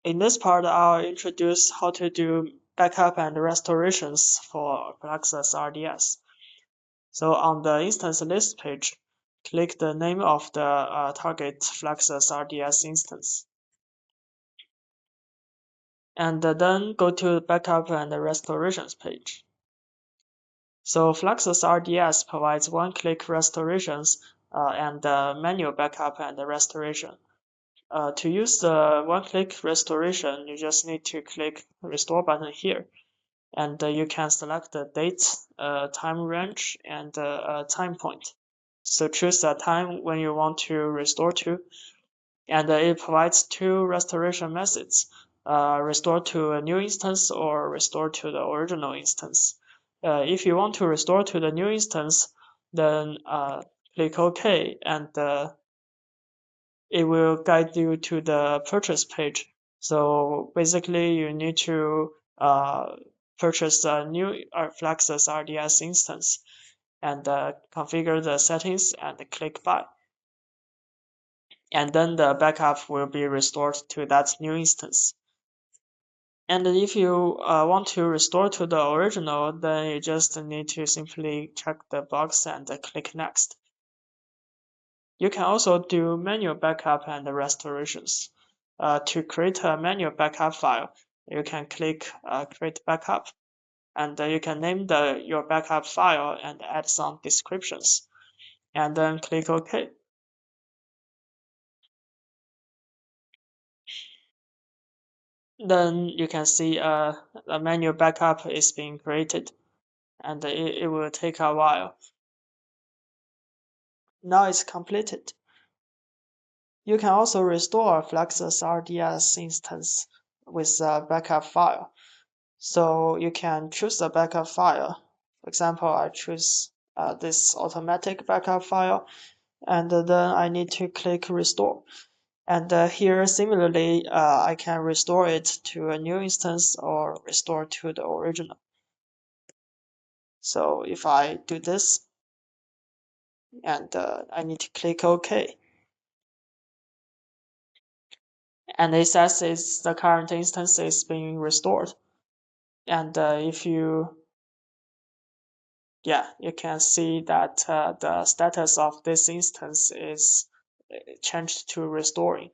In this part, I'll introduce how to do backup and restorations for FLEXUS RDS. So on the instance list page, click the name of the target FLEXUS RDS instance. And then go to the backup and restorations page. So FLEXUS RDS provides one-click restorations and manual backup and restoration. To use the one-click restoration, you just need to click the restore button here, and you can select the date, time range, and time point. So choose the time when you want to restore to, and it provides two restoration methods: restore to a new instance or restore to the original instance. If you want to restore to the new instance, then click OK, and it will guide you to the purchase page. So basically, you need to purchase a new FLEXUS RDS instance and configure the settings and click buy. And then the backup will be restored to that new instance. And if you want to restore to the original, then you just need to simply check the box and click next. You can also do manual backup and restorations. To create a manual backup file, you can click create backup, and you can name your backup file and add some descriptions, and then click OK. Then you can see a manual backup is being created, and it will take a while. Now it's completed. You can also restore a FLEXUS RDS instance with a backup file. So you can choose the backup file. For example, I choose this automatic backup file, and then I need to click restore. And here, similarly, I can restore it to a new instance or restore to the original. So if I do this, and I need to click OK. And it says the current instance is being restored. And if you can see that the status of this instance is changed to restoring.